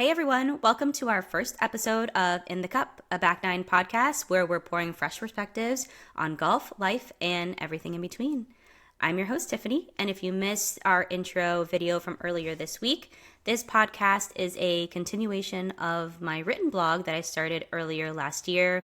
Hey everyone, welcome to our first episode of In the Cup, a Back Nine podcast where we're pouring fresh perspectives on golf, life, and everything in between. I'm your host, Tiffany, and if you missed our intro video from earlier this week, this podcast is a continuation of my written blog that I started earlier last year.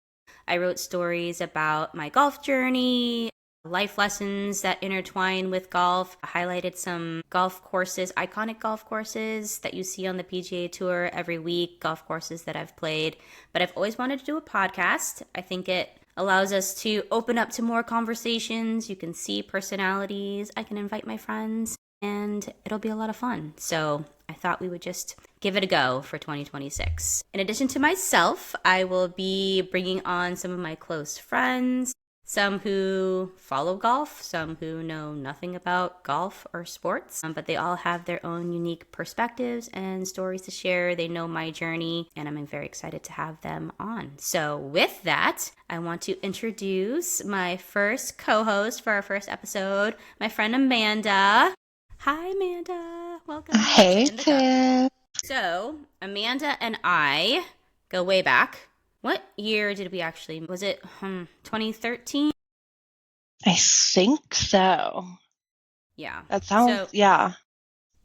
I wrote stories about my golf journey, life lessons that intertwine with golf. I highlighted some golf courses, iconic golf courses that you see on the PGA Tour every week, golf courses that I've played. But I've always wanted to do a podcast. I think it allows us to open up to more conversations. You can see personalities. I can invite my friends, and it'll be a lot of fun. So I thought we would just give it a go for 2026. In addition to myself, I will be bringing on some of my close friends, some who follow golf, some who know nothing about golf or sports, but they all have their own unique perspectives and stories to share. They know my journey, and I'm very excited to have them on. So with that, I want to introduce my first co-host for our first episode, my friend Amanda. Hi, Amanda. Welcome. Hey, to In the Cup. Tiff. So Amanda and I go way back. What year did we actually, was it 2013? I think so. Yeah. That sounds, that Yeah.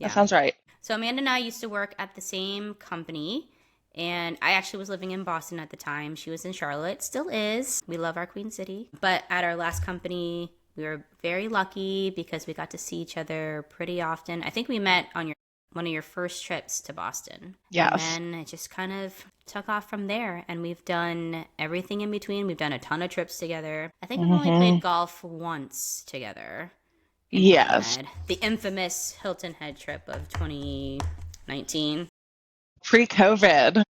sounds right. So Amanda and I used to work at the same company, and I actually was living in Boston at the time. She was in Charlotte, still is. We love our Queen City. But at our last company, we were very lucky because we got to see each other pretty often. I think we met on one of your first trips to Boston. Yes. And then it just kind of took off from there. And we've done everything in between. We've done a ton of trips together. I think we've only played golf once together. Yes. The infamous Hilton Head trip of 2019. Pre-COVID.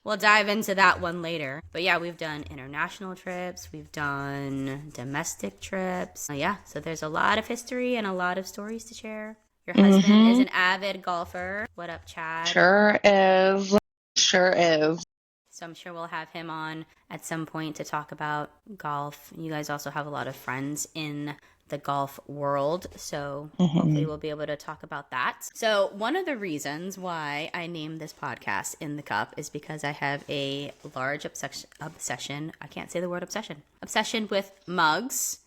We'll dive into that one later. But yeah, we've done international trips. We've done domestic trips. So there's a lot of history and a lot of stories to share. Your husband is an avid golfer. What up, Chad? Sure is. Sure is. So I'm sure we'll have him on at some point to talk about golf. You guys also have a lot of friends in the golf world, so hopefully we'll be able to talk about that. So one of the reasons why I named this podcast In the Cup is because I have a large obsession. I can't say the word obsession with mugs.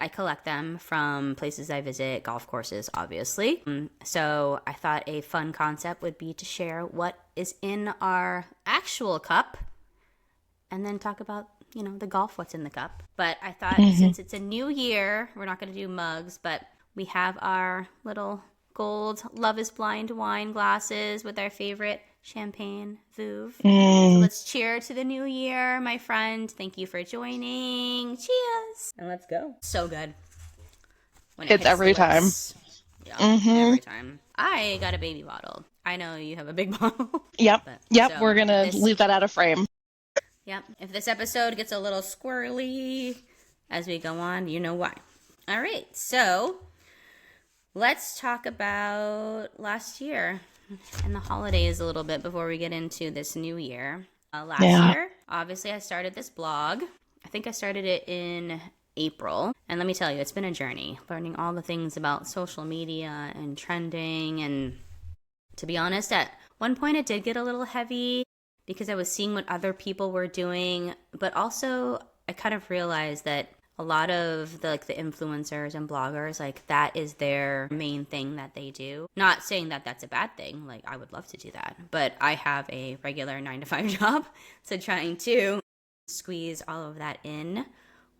I collect them from places I visit, golf courses, obviously. So I thought a fun concept would be to share what is in our actual cup and then talk about, the golf, what's in the cup. But I thought since it's a new year, we're not going to do mugs, but we have our little gold Love is Blind wine glasses with our favorite champagne Veuve. So let's cheer to the new year, my friend. Thank you for joining. Cheers. And let's go. So good. When It's every time. Yeah, every time. I got a baby bottle. I know you have a big bottle. Yep. So We're going to leave that out of frame. Yep. If this episode gets a little squirrely as we go on, you know why. All right. So let's talk about last year and the holidays a little bit before we get into this new year. Last year, obviously, I started this blog. I think I started it in April. And let me tell you, it's been a journey, learning all the things about social media and trending. And to be honest, at one point it did get a little heavy because I was seeing what other people were doing. But also, I kind of realized that a lot of the influencers and bloggers, that is their main thing that they do. Not saying that that's a bad thing. I would love to do that. But I have a regular 9-to-5 job. So trying to squeeze all of that in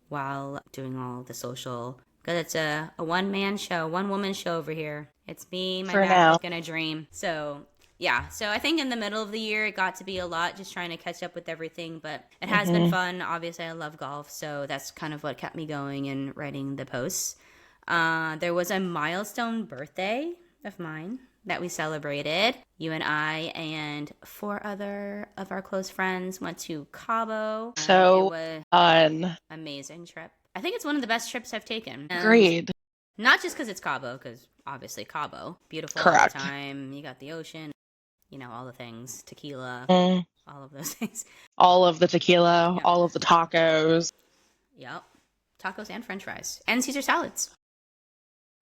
while doing all the social. Because it's a one-man show, one-woman show over here. It's me, my back, and a dream. So yeah, so I think in the middle of the year, it got to be a lot, just trying to catch up with everything. But it has been fun. Obviously, I love golf, so that's kind of what kept me going and writing the posts. There was a milestone birthday of mine that we celebrated. You and I and 4 other of our close friends went to Cabo. So it was fun. Amazing trip. I think it's one of the best trips I've taken. Agreed. Not just because it's Cabo, because obviously Cabo, beautiful all the time. You got the ocean. All the things, tequila, all of those things. All of the tequila, all of the tacos. Yep. Tacos and french fries. And Caesar salads.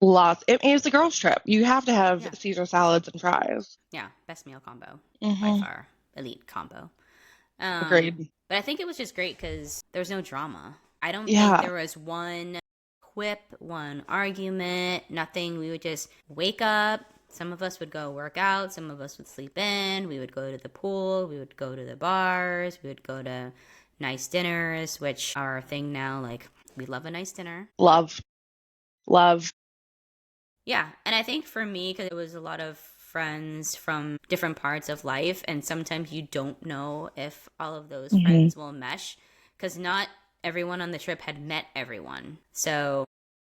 Lots. It was a girls' trip. You have to have Yeah. Caesar salads and fries. Yeah. Best meal combo by Hmm. far. Elite combo. Agreed. But I think it was just great because there was no drama. I don't think Yeah. there was one quip, one argument, nothing. We would just wake up. Some of us would go work out. Some of us would sleep in. We would go to the pool. We would go to the bars. We would go to nice dinners, which are a thing now. Like, we love a nice dinner. Love. Love. Yeah. And I think for me, because it was a lot of friends from different parts of life, and sometimes you don't know if all of those Hmm. friends will mesh because not everyone on the trip had met everyone. So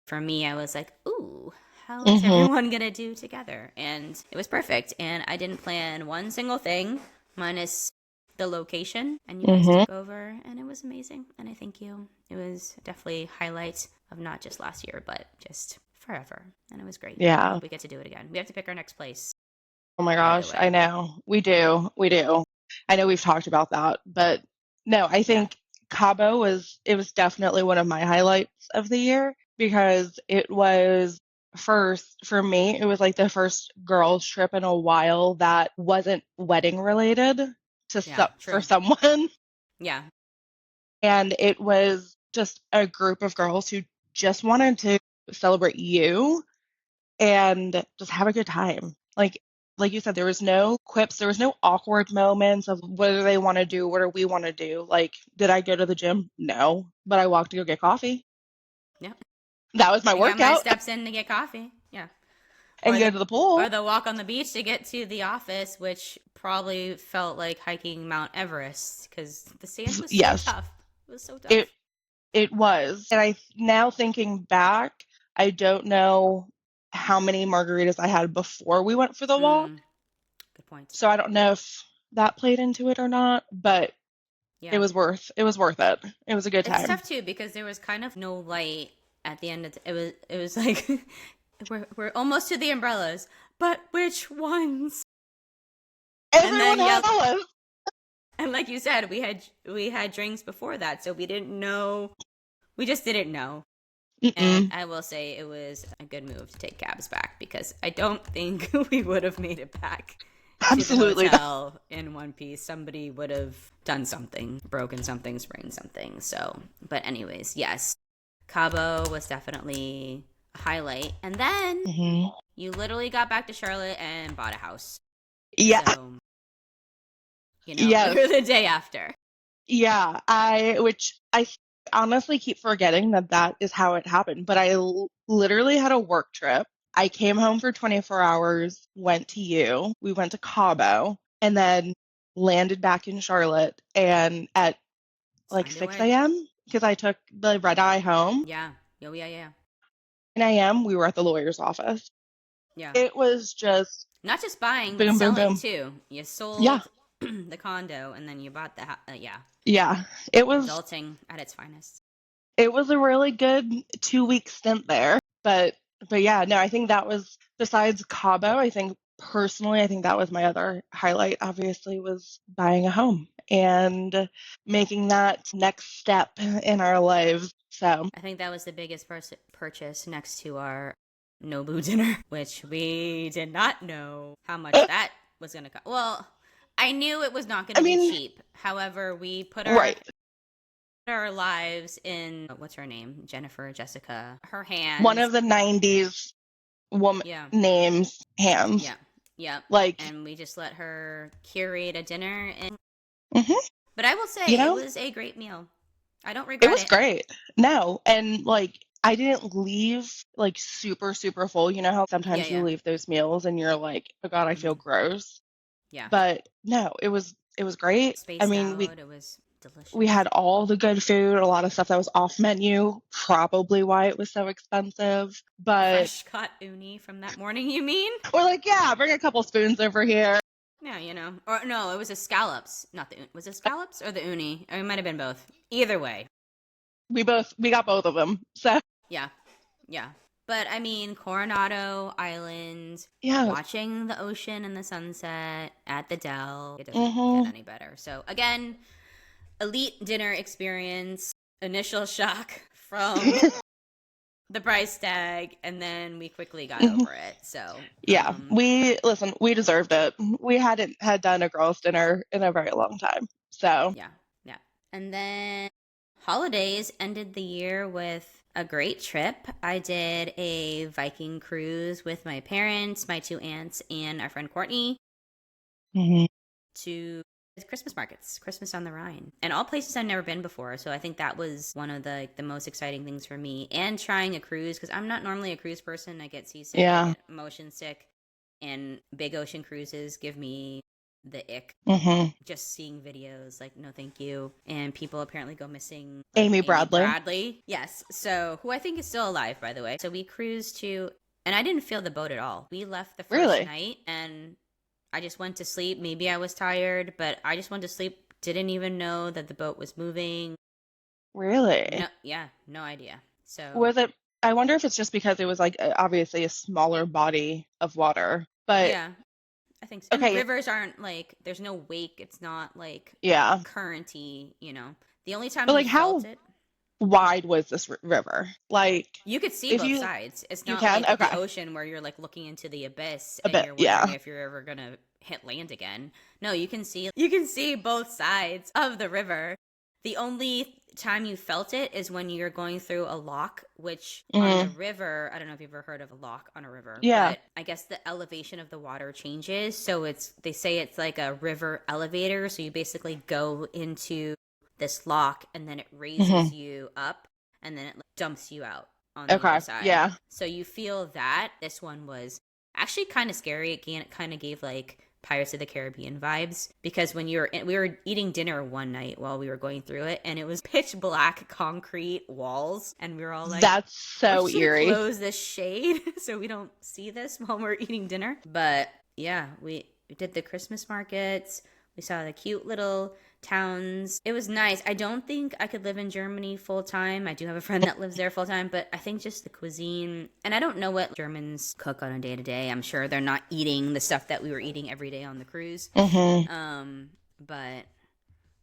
for me, I was like, ooh, how is Hmm. everyone going to do together? And it was perfect. And I didn't plan one single thing minus the location. And you guys Hmm. took over, and it was amazing. And I thank you. It was definitely highlights of not just last year, but just forever. And it was great. I Yeah. hope we get to do it again. We have to pick our next place, Oh my by the gosh, I way. know. We do. We do. I know we've talked about that, but no, I Yeah. think Cabo was definitely one of my highlights of the year because it was first for me, it was like the first girls trip in a while that wasn't wedding related Yeah. for True. someone. Yeah. And it was just a group of girls who just wanted to celebrate you and just have a good time. Like you said, there was no quips, there was no awkward moments of what do they want to do, what do we want to do? Like, did I go to the gym? No, but I walked to go get coffee. Yeah. That was my I got my workout. steps in to get coffee. Yeah. And go to the pool. Or the walk on the beach to get to the office, which probably felt like hiking Mount Everest because the sand was so Yes, tough. It was so it tough. it was. And I now thinking back, I don't know how many margaritas I had before we went for the walk. Good point. So I don't know if that played into it or not, but Yeah. it was worth it. It was a good It's time. tough too because there was kind of no light at the end of it was like we're almost to the umbrellas, but which ones? And Everyone then yeah, has. and like you said, we had drinks before that, so we didn't know. We just didn't know. And Mm-mm. I will say it was a good move to take cabs back because I don't think we would have made it back to the Absolutely not. hotel in one piece. Somebody would have done something, broken something, sprained something. So, but anyways, yes, Cabo was definitely a highlight. And then Hmm. you literally got back to Charlotte and bought a house. Yeah. So, Yes. the day after. Yeah. Which I honestly keep forgetting that that is how it happened. But literally had a work trip. I came home for 24 hours, went to you. We went to Cabo and then landed back in Charlotte. And at like Signed 6 away. a.m., because I took the red eye home, Yeah. Oh, yeah, yeah. 9 a.m., we were at the lawyer's office. Yeah. It was just Not just buying, but boom, boom, selling boom. too. You Yeah. sold the condo and then you bought the house. Yeah. Yeah. It was Adulting at its finest. It was a really good 2 week stint there. But yeah, no, I think that was besides Cabo, I think personally, I think that was my other highlight, obviously, was buying a home and making that next step in our lives. So I think that was the biggest purchase next to our Nobu dinner, which we did not know how much that was going to cost. Well, I knew it was not going I to be mean, cheap. However, we put right. our lives in what's her name? Jennifer, Jessica, her One hands. of the 90s woman Yeah. names hands. Yeah. Yep. Like, And we just let her curate a dinner. And mhm, but I will you say it know, was a great meal. I don't it regret was it. great. No, and like I didn't leave like super, super full. You know how Yeah, sometimes you yeah. leave those meals and you're like, oh God, I feel gross. Yeah. But no, it was great. I Spaced mean, we out. It was we delicious. had all the good food, a lot of stuff that was off menu, probably why it was so expensive. But Fresh cut uni from that morning, you mean? we're like, yeah, bring a couple spoons over here. Yeah, Or no, it was the scallops. Not the was it scallops or the uni? Or it might have been both. Either way. We got both of them. So Yeah. Yeah. But I mean, Coronado Island, yeah. watching the ocean and the sunset at the Dell. It doesn't get Hmm. any better. So again, elite dinner experience. Initial shock from the price tag, and then we quickly got Mhm. over it. So, Yeah, we deserved it. We hadn't had done a girls' dinner in a very long time. So, yeah, yeah. And then holidays ended the year with a great trip. I did a Viking cruise with my parents, my two aunts, and our friend Courtney mhm. to Christmas markets, Christmas on the Rhine, and all places I've never been before. So I think that was one of the most exciting things for me, and trying a cruise because I'm not normally a cruise person. I get seasick, I Yeah. get motion sick, and big ocean cruises give me the ick. Hmm. Just seeing videos, like no, thank you. And people apparently go missing, like Amy Amy Bradley. Bradley. Yes, so who I think is still alive, by the way. So we cruised to, and I didn't feel the boat at all. We left the first Really? night and I just went to sleep. Maybe I was tired, but I just went to sleep. Didn't even know that the boat was moving. Really? No, yeah, no idea. So, Was it? I wonder if it's just because it was like obviously a smaller body of water. But yeah, I think so. And okay, rivers aren't like, there's no wake. It's not like yeah. currenty, you know. The only time But you like, felt how it, wide was this river? Like, you could see if both you sides. It's you not can, like the okay, ocean where you're like looking into the abyss a and bit, you're wondering yeah. if you're ever gonna hit land again. No, you can see both sides of the river. The only time you felt it is when you're going through a lock, which on the Hmm. river, I don't know if you've ever heard of a lock on a river, Yeah. but I guess the elevation of the water changes. So they say it's like a river elevator. So you basically go into this lock and then it raises Hmm. you up and then it like, dumps you out on the other Okay. side. Yeah. So you feel that. This one was actually kind of scary. Again, it kind of gave like Pirates of the Caribbean vibes because we were eating dinner one night while we were going through it, and it was pitch black concrete walls, and we were all like, That's "We so should eerie. close this shade so we don't see this while we're eating dinner." But yeah, we did the Christmas markets. We saw the cute little towns. It was nice. I don't think I could live in Germany full time. I do have a friend that lives there full time, but I think just the cuisine, and I don't know what Germans cook on a day to day. I'm sure they're not eating the stuff that we were eating every day on the cruise. Hmm. But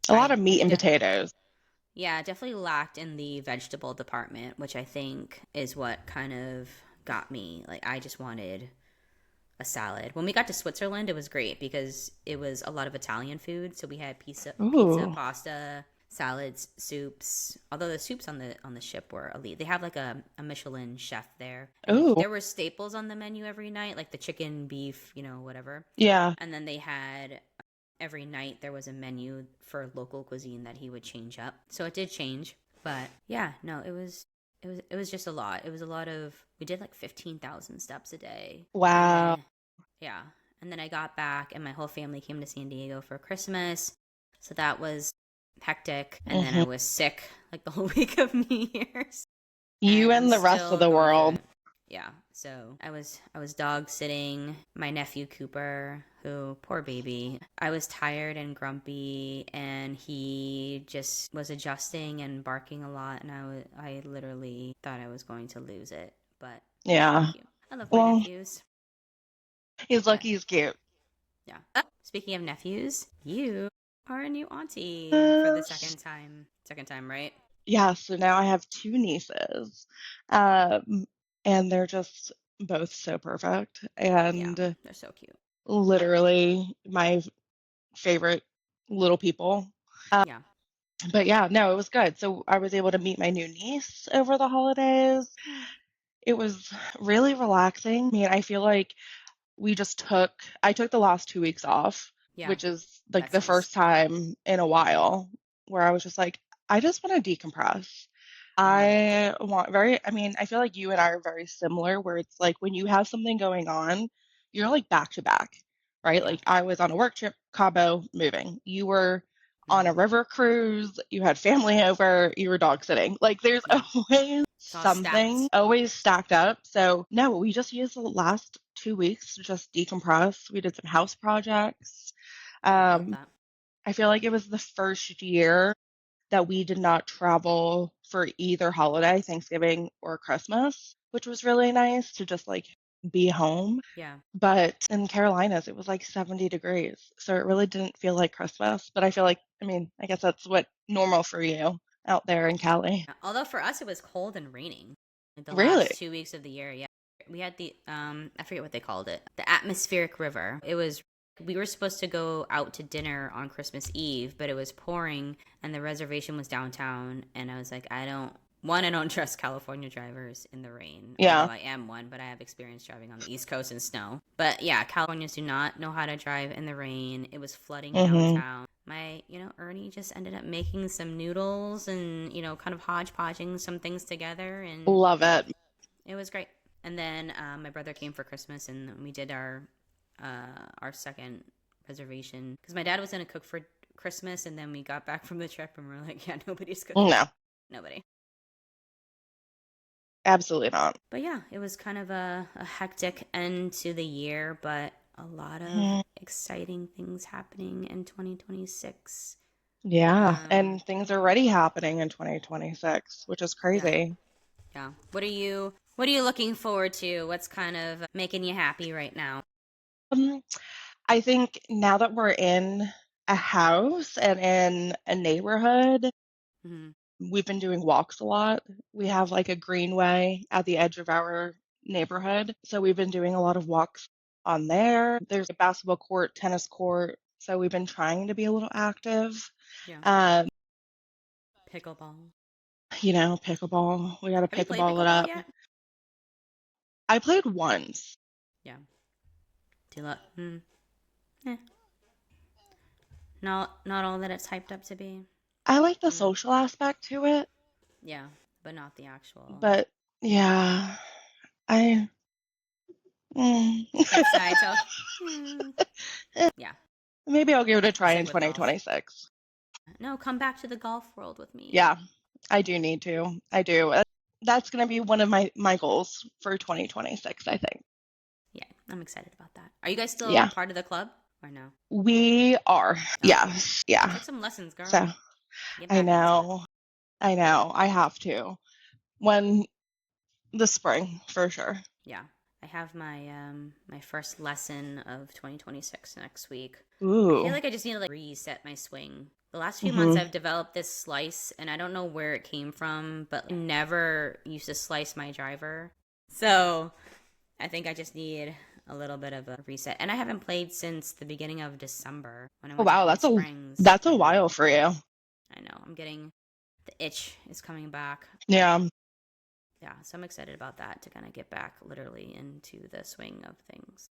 A lot I of meat we and did. potatoes. Yeah, definitely lacked in the vegetable department, which I think is what kind of got me. Like I just wanted a salad. When we got to Switzerland, it was great because it was a lot of Italian food. So we had pizza, Ooh. pasta, salads, soups. Although the soups on the ship were elite. They have like a Michelin chef there, and Ooh. there were staples on the menu every night, like the chicken, beef, whatever. Yeah. And then they had every night there was a menu for local cuisine that he would change up. So it did change, but yeah, no, it was just a lot. It was a lot of, we did like 15,000 steps a day. And Wow. then yeah, and then I got back and my whole family came to San Diego for Christmas. So that was hectic, and then I Hmm. was sick like the whole week of New Year's, You and I'm and the rest of still the going through world. it. Yeah, so I was dog sitting my nephew Cooper, who, poor baby. I was tired and grumpy, and he just was adjusting and barking a lot, and I literally thought I was going to lose it, but he's so Yeah. cute. I love my Well, nephews. he's But lucky he's cute. yeah. Speaking of nephews, you are a new auntie for Uh, the second time. Second time, right? yeah, so now I have two nieces. Um, and they're just both so perfect Yeah, and they're so cute. literally my favorite little people. Yeah. But yeah, no, it was good. So I was able to meet my new niece over the holidays. Oh, It was really relaxing. I mean, I feel like I took the last 2 weeks off, yeah, which is like that's the nice. first time in a while where I was just like, I just want to decompress. Mm-hmm. I mean, I feel like you and I are very similar where it's like when you have something going on, you're like back to back, right? Yeah. Like I was on a work trip, Cabo, moving. You were on Mm-hmm. a river cruise, you had family over, you were dog sitting. Like there's Yeah. always It's all stacked. something, always stacked up. So no, we just used the last 2 weeks to just decompress. We did some house projects. Oh, I love Um, that. I feel like it was the first year that we did not travel for either holiday, Thanksgiving or Christmas, which was really nice to just like be home. Yeah. But in Carolinas, it was like 70 degrees. So it really didn't feel like Christmas. But I feel like, I mean, I guess that's what normal for you out there in Cali. Although for us it was cold and raining. The Really? last 2 weeks of the year. Yeah, we had the I forget what they called it, the atmospheric river. It was, we were supposed to go out to dinner on Christmas Eve, but it was pouring and the reservation was downtown, and I was like, I don't trust California drivers in the rain. Although Yeah. I am one, but I have experience driving on the East Coast in snow. But yeah, Californians do not know how to drive in the rain. It was flooding Hmm. downtown. My, Ernie just ended up making some noodles and, kind of hodgepodging some things together, and Love it. it was great. And then my brother came for Christmas, and we did our second reservation because my dad was gonna cook for Christmas, and then we got back from the trip, and we're like, yeah, nobody's cooking. No, Nobody. absolutely not. But yeah, it was kind of a hectic end to the year, but a lot of Mhm. exciting things happening in 2026. Yeah. Um, And things are already happening in 2026, which is yeah, crazy. yeah. What are you looking forward to? What's kind of making you happy right now? Um, I think now that we're in a house and in a neighborhood, Hmm. we've been doing walks a lot. We have like a greenway at the edge of our neighborhood. So we've been doing a lot of walks on there. There's a basketball court, tennis court. So we've been trying to be a little active. Yeah. Um, Pickleball. Pickleball. We got to Have you played pickleball it pickleball up. yet? I played once, Yeah. Do you love? Eh. Not all that it's hyped up to be. I like the Mm. social aspect to it, Yeah, but not the actual but yeah, I mm, hip side. So, mm, yeah, maybe I'll give it a just try in like with golf. 2026. No, come back to the golf world with me. Yeah, I do need to. I do. That's going to be one of my goals for 2026, I think. Yeah, I'm excited about that. Are you guys still Yeah, part of the club or no? we are. Oh, cool. Yes. Yeah. Take some lessons, girl. So Get I back into it. know. I know. I have to. When the spring, for sure. Yeah, I have my first lesson of 2026 next week. I feel Ooh. like I just need to like reset my swing. The last few months Hmm. I've developed this slice, and I don't know where it came from, but I never used to slice my driver. So I think I just need a little bit of a reset. And I haven't played since the beginning of December when I Oh went to wow, Palm that's a Springs. that's a I know. while for you. I know. I'm getting the itch is coming back. Yeah. Yeah, so I'm excited about that to kind of get back literally into the swing of things.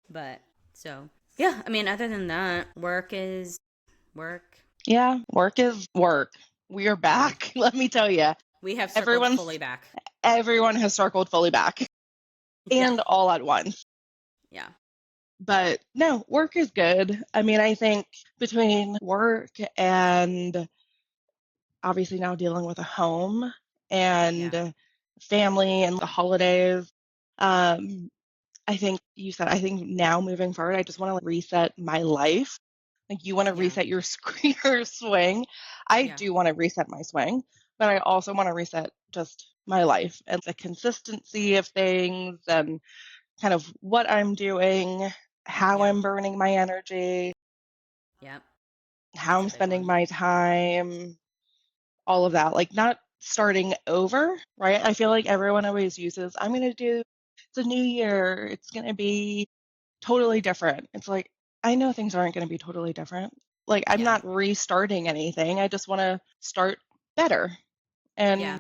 But so, yeah, I mean, other than that, work is work. Yeah, work is work. We are Yeah. back. Let me tell you. We have circled fully Everyone's back. everyone has circled fully back Yeah. and all at once. Yeah. But no, work is good. I mean, I think between work and obviously now dealing with a home Yeah. and family and the holidays, um, I think you said, I think now moving forward, I just want to like reset my life. Like you want to Yeah. reset your your swing. I Yeah. do want to reset my swing, but I also want to reset just my life and the consistency of things and kind of what I'm doing, how Yeah. I'm burning my energy, Yep. how That's I'm a big spending one. my time, all of that. Like not starting over, right? I feel like everyone always uses, I'm going to do, it's a new year, it's going to be totally different. It's like, I know things aren't going to be totally different. Like, I'm Yeah. not restarting anything. I just want to start better and Yeah.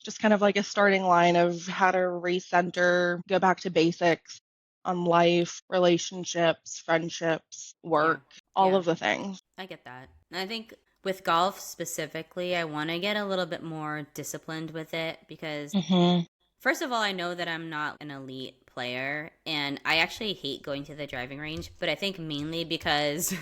just kind of like a starting line of how to recenter, go back to basics on life, relationships, friendships, Yeah. work, all Yeah. of the things. I get that. And I think with golf specifically, I want to get a little bit more disciplined with it because, Hmm. first of all, I know that I'm not an elite player, and I actually hate going to the driving range, but I think mainly because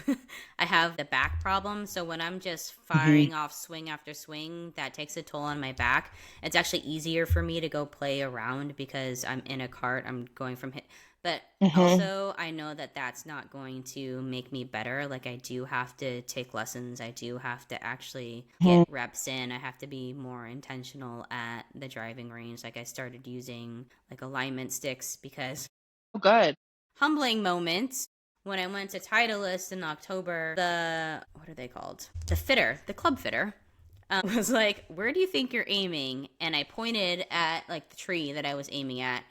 I have the back problem. So when I'm just Hmm. firing off swing after swing, that takes a toll on my back. It's actually easier for me to go play around because I'm in a cart. I'm going from hit. But Hmm. also, I know that that's not going to make me better. Like, I do have to take lessons. I do have to actually get Hmm. reps in. I have to be more intentional at the driving range. Like, I started using like alignment sticks because Oh, good. humbling moment when I went to Titleist in October, what are they called? The club fitter. Was like, where do you think you're aiming? And I pointed at like the tree that I was aiming at.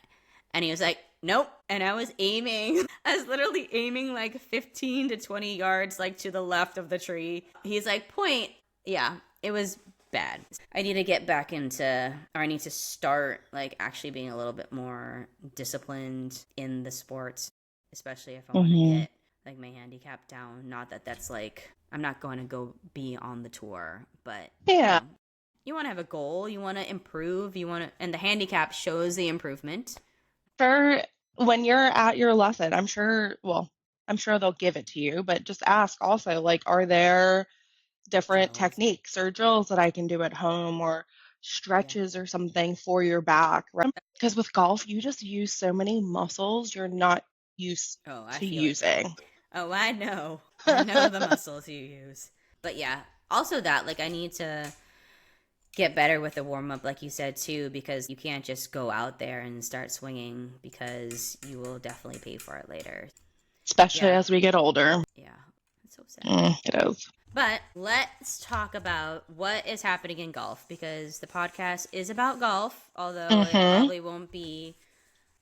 And he was like, nope. And I was aiming. I was literally aiming like 15 to 20 yards, like to the left of the tree. He's like, point. Yeah, it was bad. I need to get back into, or I need to start like actually being a little bit more disciplined in the sports, especially if I want to Hmm. get like my handicap down. Not that that's like, I'm not going to go be on the tour, but Yeah. you want to have a goal, you want to improve, you want to, and the handicap shows the improvement. Sure, when you're at your lesson, I'm sure they'll give it to you, but just ask also, like, are there different Drills. techniques or drills that I can do at home or Yeah. stretches or something for your back, right? Because with golf, you just use so many muscles you're not used Oh, I to feel it though. using. Oh, I know. I know the muscles you use. But yeah, also that, like, I need to get better with the warm up, like you said, too, because you can't just go out there and start swinging because you will definitely pay for it later. Especially Yeah. as we get older. Yeah. It's so sad. It is. But let's talk about what is happening in golf because the podcast is about golf, although it Mm-hmm. probably won't be,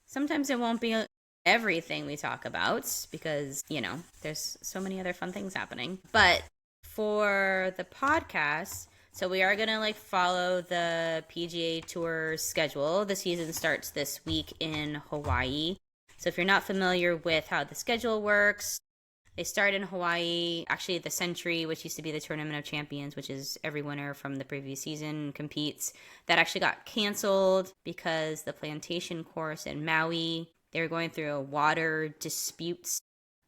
sometimes it won't be everything we talk about because, there's so many other fun things happening. But for the podcast, so we are going to like follow the PGA Tour schedule. The season starts this week in Hawaii. So if you're not familiar with how the schedule works, they start in Hawaii. Actually, the Century, which used to be the Tournament of Champions, which is every winner from the previous season competes, that actually got canceled because the plantation course in Maui, they were going through a water disputes.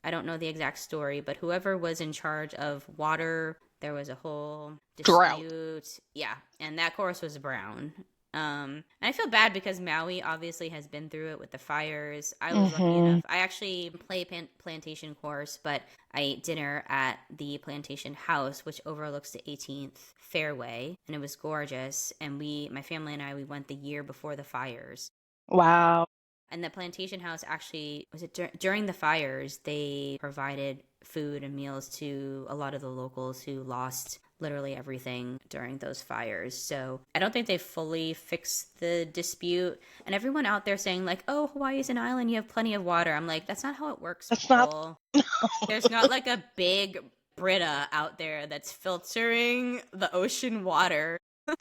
I don't know the exact story, but whoever was in charge of water, there was a whole Drought. dispute. Yeah, and that course was brown. And I feel bad because Maui obviously has been through it with the fires. I was lucky Mm-hmm. enough. I actually play plantation course, but I ate dinner at the plantation house, which overlooks the 18th fairway, and it was gorgeous. And my family and I, we went the year before the fires. Wow. And the plantation house actually was it during the fires. They provided food and meals to a lot of the locals who lost literally everything during those fires. So I don't think they fully fixed the dispute. And everyone out there saying like, "Oh, Hawaii is an island; you have plenty of water." I'm like, that's not how it works, That's not. people. There's not like a big Brita out there that's filtering the ocean water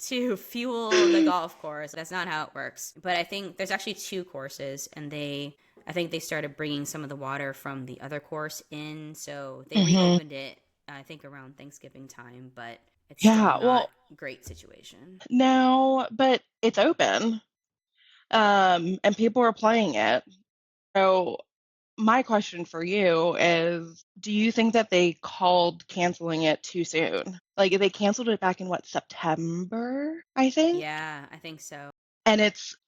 to fuel the golf course. That's not how it works. But I think there's actually two courses, and I think they started bringing some of the water from the other course in, so they Hmm. reopened it. I think around Thanksgiving time, but it's still Yeah. not Well, a great situation. no, but it's open. And people are playing it. So my question for you is, do you think that they called canceling it too soon? Like they canceled it back in what, September, I think? Yeah, I think so. And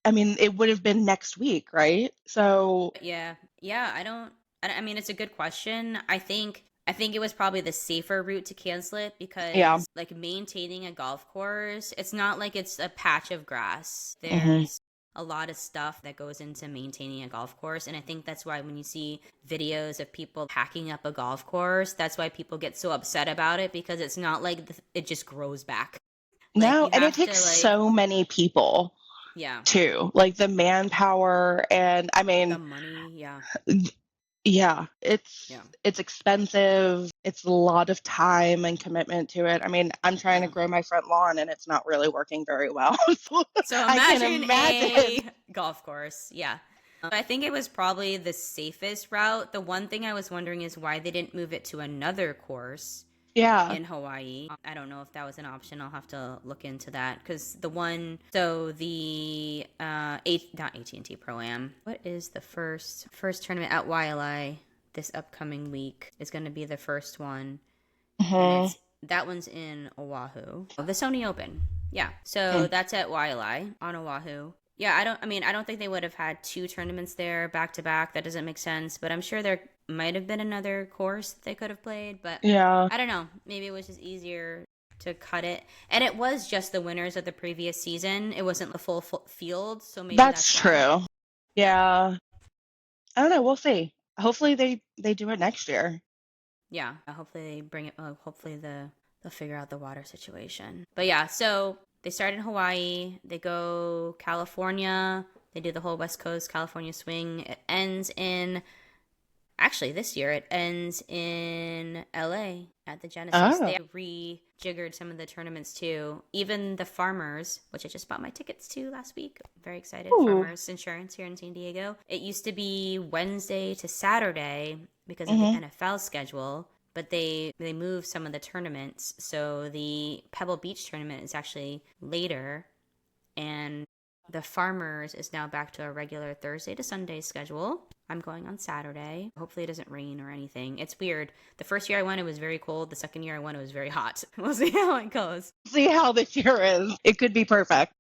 I mean, it would have been next week, right? So, Yeah, yeah. I mean, it's a good question. I think it was probably the safer route to cancel it yeah. because like maintaining a golf course, it's not like it's a patch of grass. Hmm. There's a lot of stuff that goes into maintaining a golf course, and I think that's why when you see videos of people hacking up a golf course, that's why people get so upset about it because it's not like it just grows back. Like No, you and it have takes to like so many people yeah, too, like the manpower, and I the mean, money, yeah. yeah, Yeah. it's expensive. It's a lot of time and commitment to it. I mean, I'm trying to Yeah. grow my front lawn and it's not really working very well. So So I can imagine imagine. a golf course. Yeah. I think it was probably the safest route. The one thing I was wondering is why they didn't move it to another course Yeah. in Hawaii. I don't know if that was an option. I'll have to look into that because the one, so the not AT&T Pro Am. What is the first tournament at YLI this upcoming week? Is going to be the first one, and Hmm. that one's in Oahu. Oh, the Sony Open. Yeah. So that's at YLI on Oahu. Yeah, I don't think they would have had two tournaments there back to back. That doesn't make sense, but I'm sure there might have been another course they could have played, but Yeah, I don't know. Maybe it was just easier to cut it. And it was just the winners of the previous season. It wasn't the full field, so maybe that's that's why. true. Yeah. Yeah. I don't know. We'll see. Hopefully they do it next year. Yeah. Hopefully they bring it hopefully the they'll figure out the water situation. But yeah, so they start in Hawaii, they go California, they do the whole West Coast California swing. It ends in, actually this year it ends in LA at the Genesis. Oh. They rejiggered some of the tournaments too. Even the Farmers, which I just bought my tickets to last week. I'm very excited. Ooh. Farmers Insurance here in San Diego. It used to be Wednesday to Saturday because of the NFL schedule, but they moved some of the tournaments. So the Pebble Beach tournament is actually later, and the Farmers is now back to a regular Thursday to Sunday schedule. I'm going on Saturday. Hopefully it doesn't rain or anything. It's weird. The first year I went, it was very cold. The second year I went, it was very hot. We'll see how it goes. See how this year is. It could be perfect.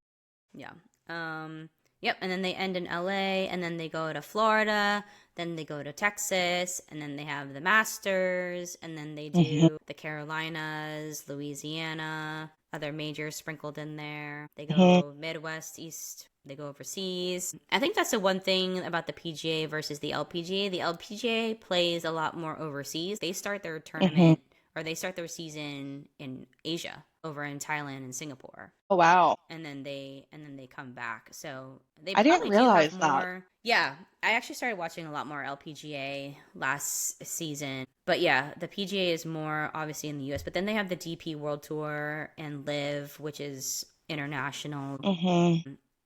Yeah. Yep. And then they end in LA, and then they go to Florida, then they go to Texas, and then they have the Masters, and then they do the Carolinas, Louisiana, other majors sprinkled in there. They go Midwest, East, they go overseas. I think that's the one thing about the PGA versus the LPGA. The LPGA plays a lot more overseas. They start their tournament or they start their season in Asia, over in Thailand and Singapore. Oh wow. And then they come back. So they I didn't probably realize do have that. more. Yeah, I actually started watching a lot more LPGA last season. But yeah, the PGA is more obviously in the US, but then they have the DP World Tour and Live, which is international.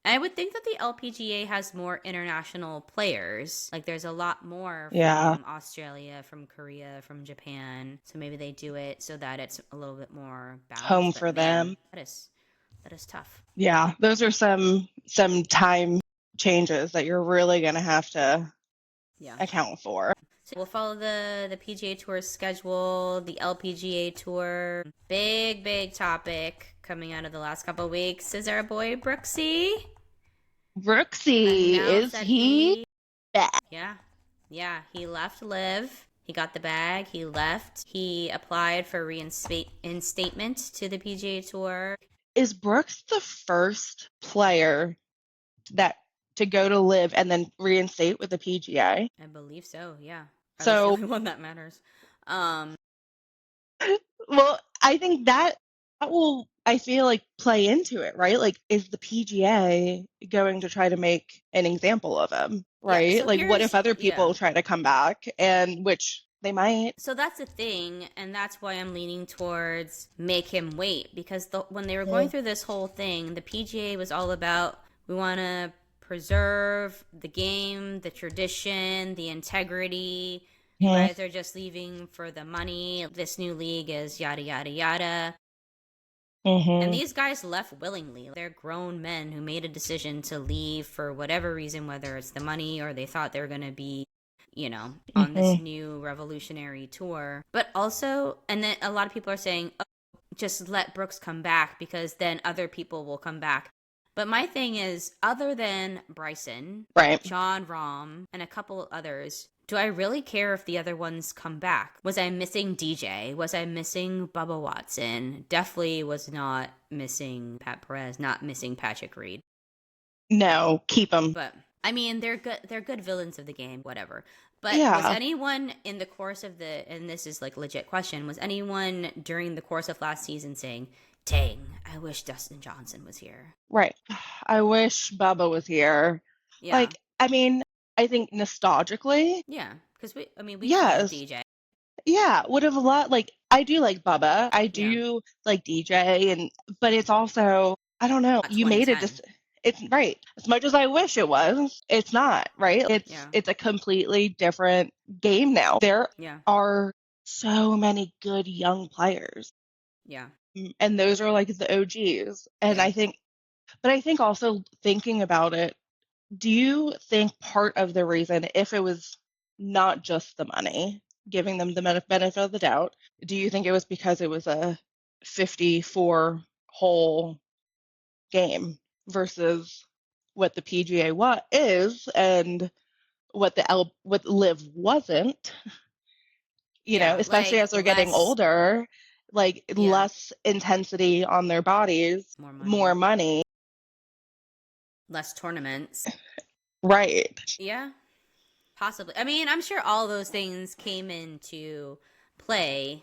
I would think that the LPGA has more international players. Like there's a lot more from Australia, from Korea, from Japan. So maybe they do it so that it's a little bit more balanced. Home for them. That is tough. Yeah, those are some time changes that you're really going to have to account for. So we'll follow the PGA Tour schedule, the LPGA Tour. Big topic coming out of the last couple of weeks is our boy Brooksy. Brooksy, is he back? Yeah, he left Live. He got the bag. He left. He applied for reinstatement to the PGA Tour. Is Brooks the first player to go to Live and then reinstate with the PGA? I believe so, yeah. So the only one that matters. Well, I think that will, I feel like, play into it, right? Like, is the PGA going to try to make an example of him, right? Yeah, so like, what if other people try to come back, and which they might? So that's the thing, and that's why I'm leaning towards make him wait, because when they were going through this whole thing, the PGA was all about, we want to preserve the game, the tradition, the integrity. You guys are just leaving for the money. This new league is yada, yada, yada. And these guys left willingly. They're grown men who made a decision to leave for whatever reason, whether it's the money or they thought they were going to be, on this new revolutionary tour. But also, and then a lot of people are saying, oh, just let Brooks come back because then other people will come back. But my thing is, other than Bryson, Jon Rahm, and a couple others, do I really care if the other ones come back? Was I missing DJ? Was I missing Bubba Watson? Definitely was not missing Pat Perez, not missing Patrick Reed. No, keep them. But I mean, they're good villains of the game, whatever. But was anyone in the course of and this is like a legit question, was anyone during the course of last season saying, dang, I wish Dustin Johnson was here? Right. I wish Bubba was here. Yeah. Like, I mean, I think nostalgically. Yeah, because we love DJ. Yeah, would have a lot. Like, I do like Bubba. I do like DJ, but it's also, I don't know. You made it just. It's right. As much as I wish it was, it's not, right? It's a completely different game now. There are so many good young players. Yeah. And those are like the OGs. And I think also thinking about it, do you think part of the reason, if it was not just the money, giving them the benefit of the doubt, do you think it was because it was a 54 hole game versus what the PGA is and what what Live wasn't? You know, especially as they're getting older, like less intensity on their bodies, more money. Less tournaments. Right. Yeah, possibly. I mean, I'm sure all those things came into play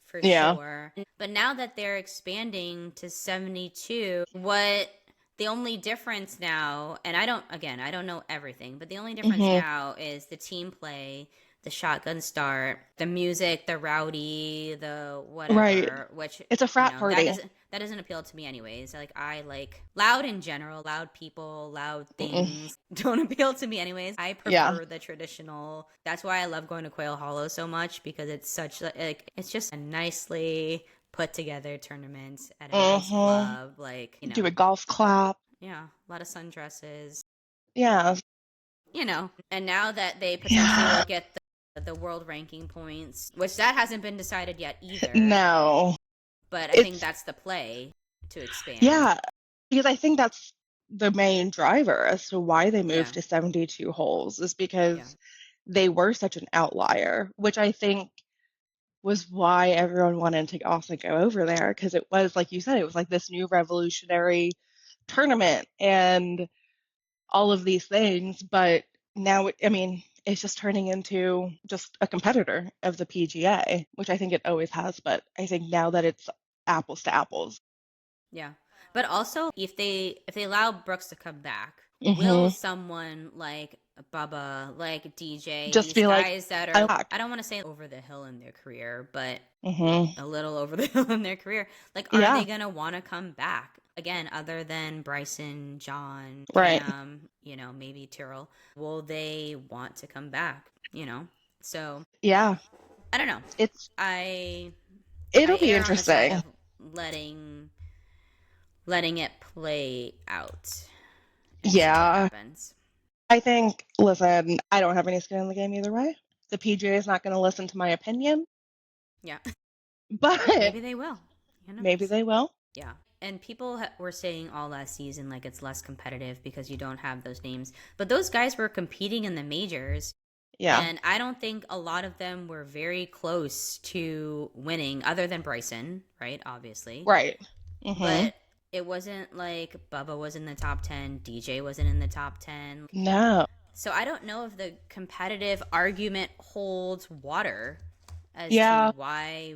for Yeah. sure. But now that they're expanding to 72, what the only difference now, and I don't know everything, but the only difference Hmm. now is the team play, the shotgun start, the music, the rowdy, the Right. whatever, which, It's a frat party. that doesn't appeal to me anyways. Like, I like loud in general, loud people, loud Mm-mm. things don't appeal to me anyways. I Yeah. prefer the traditional. That's why I love going to Quail Hollow so much, because it's such like it's just a nicely put together tournament at a nice Hmm. club, like, Do a golf clap. yeah, a lot of sundresses, Yeah. and now that they potentially will Yeah. get the world ranking points, which that hasn't been decided yet either, No. but I think It's, that's the play to expand. yeah, because I think that's the main driver as to why they Yeah, moved to 72 holes is yeah, because they were such an outlier, which I think was why everyone wanted to also go over there because it was, like you said, it was like this new revolutionary tournament and all of these things. But now, I mean, it's just turning into just a competitor of the PGA, which I think it always has. But I think now that it's apples to apples. yeah. But also, if they allow Brooks to come back, will Hmm. someone like Bubba, like DJ, Just these be like, guys that I'm are, back. I don't want to say over the hill in their career, but Hmm. a little over the hill in their career, like, are Yeah, they gonna want to come back again? Other than Bryson, John, right. Cam, maybe Tyrrell, will they want to come back? So Yeah, I don't know. it's I I it'll be err on the side interesting. of letting it play out and see what Yeah, happens. I think, listen, I don't have any skin in the game either way. The PGA is not going to listen to my opinion, Yeah, but maybe they will. Who maybe knows? they will. Yeah. And people were saying all last season, like, it's less competitive because you don't have those names. But those guys were competing in the majors. Yeah, And I don't think a lot of them were very close to winning, other than Bryson, right? Obviously. right. Hmm. But it wasn't like Bubba was in the top 10, DJ wasn't in the top 10. No. So I don't know if the competitive argument holds water as to Yeah. why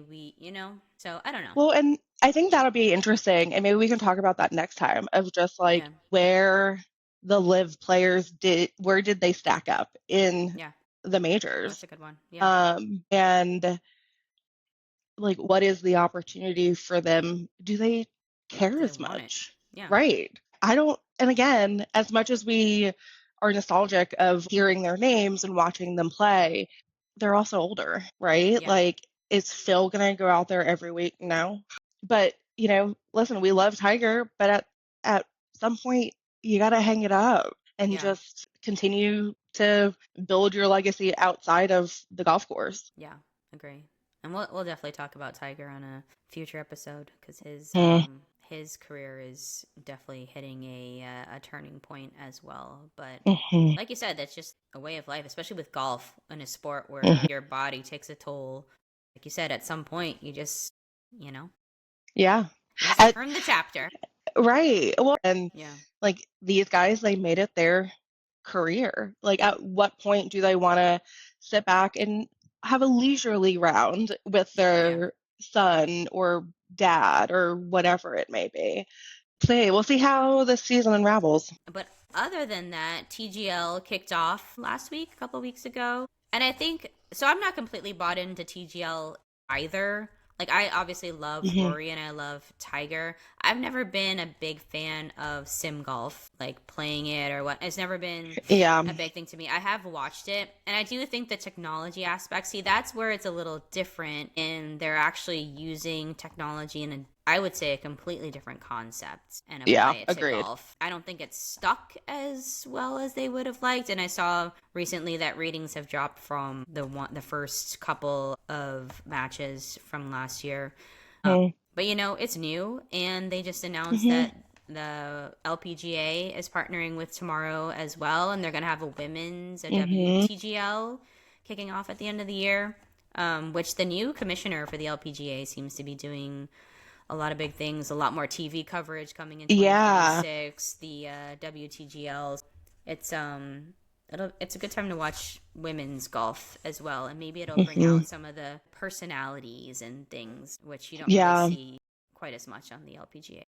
So I don't know. Well, and I think that'll be interesting, and maybe we can talk about that next time of just like Yeah. where the live players where did they stack up in Yeah. the That's majors? a good one. Yeah. And like what is the opportunity for them? Do they care Do they as want it? much? Yeah. Right. I don't, and again, as much as we are nostalgic of hearing their names and watching them play, they're also older, right? Yeah. Like, is Phil going to go out there every week? No. But, listen, we love Tiger, but at some point, you got to hang it up and Yeah. just continue to build your legacy outside of the golf course. Yeah. Agree. And we'll definitely talk about Tiger on a future episode, because Hmm. his career is definitely hitting a turning point as well. But Hmm. like you said, that's just a way of life, especially with golf, in a sport where Hmm. your body takes a toll. Like you said, at some point you know, Yeah. you just At, turn the chapter. right. Well, and Yeah. like these guys, they made it their career. Like, at what point do they want to sit back and have a leisurely round with Yeah. their son or dad or whatever it may be? See, we'll see how this season unravels. But other than that, TGL kicked off last week, a couple weeks ago. And I think, so I'm not completely bought into TGL either. Like, I obviously love Hmm. Rory and I love Tiger. I've never been a big fan of sim golf, like playing it or what. It's never been Yeah. a big thing to me. I have watched it, and I do think the technology aspect, see, that's where it's a little different, and they're actually using technology in I would say, a completely different concept and apply Yeah. it to Agreed. golf. I don't think it's stuck as well as they would have liked, and I saw recently that ratings have dropped from the first couple of matches from last year. Hmm. But it's new, and they just announced Hmm. that the LPGA is partnering with Tomorrow as well, and they're going to have a Hmm. WTGL kicking off at the end of the year, which the new commissioner for the LPGA seems to be doing a lot of big things, a lot more TV coverage coming in Yeah. 2026. The WTGL, it's it's a good time to watch women's golf as well, and maybe it'll bring Hmm. out some of the personalities and things which you don't really Yeah. see quite as much on the LPGA.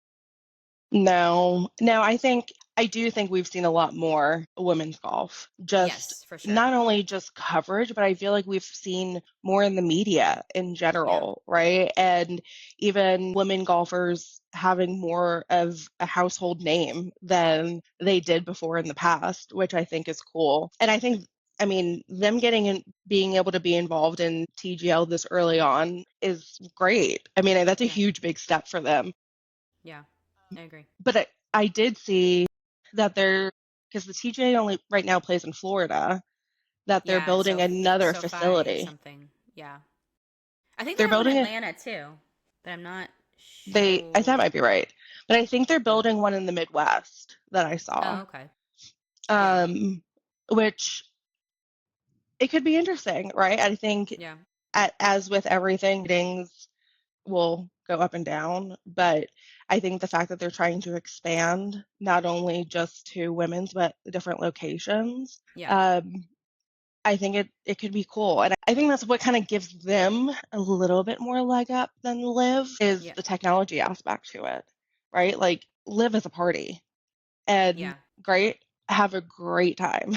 No, no, I do think we've seen a lot more women's golf. Just Yes, for sure. not only just coverage, but I feel like we've seen more in the media in Yeah, general, right? And even women golfers having more of a household name than they did before in the past, which I think is cool. And I mean, them getting in, being able to be involved in TGL this early on is great. I mean, that's a yeah, huge big step for them. yeah. I agree. But I did see that because the TJ only right now plays in Florida, that they're Yeah, building so another SoFi facility. something. Yeah, I think they They're have one in building Atlanta too, but I'm not I think that sure. might be right. But I think they're Yeah. building one in the Midwest that I Oh, saw. okay. Yeah, Um, which it could be interesting, right? I think yeah, as with everything, things will go up and down, but I think the fact that they're trying to expand not only just to women's but different locations, yeah, um, I think it could be cool. And I think that's what kind of gives them a little bit more leg up than Live is yeah, the technology aspect to it, right? Like Live is a party and yeah. great, have a great time.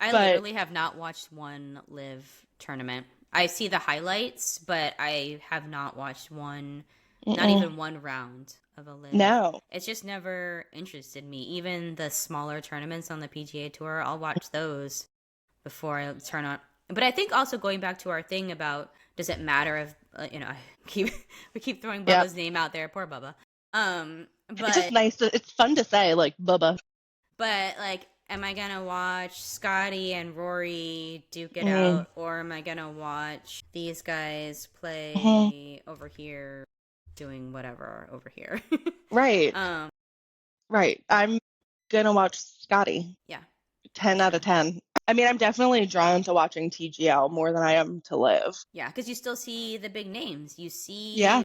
I But literally have not watched one live tournament. I see the highlights, but I have not watched one, not mm-mm, even one round of a live. no. It's just never interested me. Even the smaller tournaments on the PGA Tour, I'll watch those before I turn on. But I think also going back to our thing about does it matter if I keep we keep throwing Yep. Bubba's name out there, poor Bubba. It's just But nice it's fun to say like Bubba. like, am I gonna watch Scotty and Rory duke it Mm-hmm. out, or am I gonna watch these guys Mm-hmm. play over here, doing whatever over here? Right. um, Right. I'm gonna watch Scotty. yeah, for 10 out of sure. 10. I mean, I'm definitely drawn to watching TGL more than I am to Live. Yeah, because you still see the big names. You Yeah. see,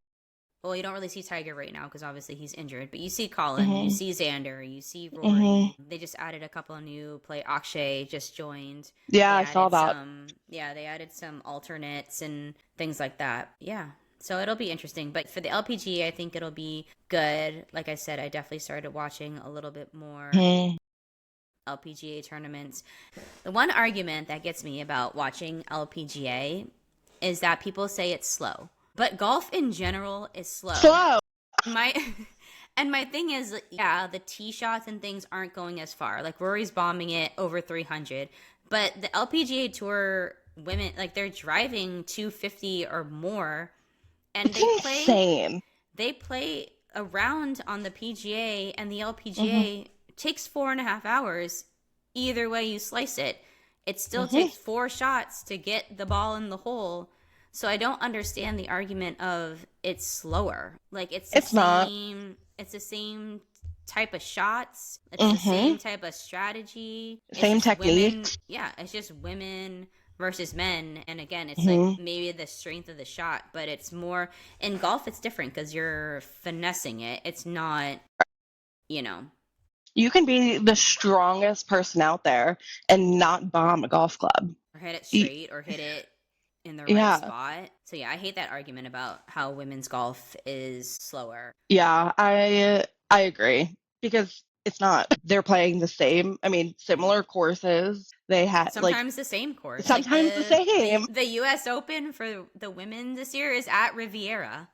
well, you don't really see Tiger right now because obviously he's injured, but you see Colin, you Mhm. see Xander, you see Mhm. Rory. They just added a couple of new play. Akshay just joined. Yeah, They I saw added that. some, yeah, they added some alternates and things like that. Yeah. So it'll be interesting. But for the LPG, I think it'll be good. Like I said, I definitely started watching a little bit more Mhm. LPGA tournaments. The one argument that gets me about watching LPGA is that people say it's slow. But golf in general is slow. Slow. My and my thing is, yeah, the tee shots and things aren't going as far. Like Rory's bombing it over 300, but the LPGA Tour women, like they're driving 250 or more, and It's insane. they play a round on the PGA, and the Mhm. LPGA takes 4.5 hours. Either way you slice it, it still Mhm. takes 4 shots to get the ball in the hole. So I don't understand the argument of it's slower. Like It's not. it's the same type of shots. It's the Mhm. same type of strategy. It's Same just women. techniques. Yeah, it's just women versus men. And again, it's like Mhm. maybe the strength of the shot, but it's more in golf. It's different because you're finessing it. It's not, you know, You can be the strongest person out there and not bomb a golf club. or hit it Y- straight or hit it in the right Yeah. spot. So yeah, I hate that argument about how women's golf is slower. Yeah, I agree because it's not. They're playing the same, I mean, Yeah. similar courses. They had like Sometimes the same course. Like sometimes the same. the US Open for the women this year is at Riviera,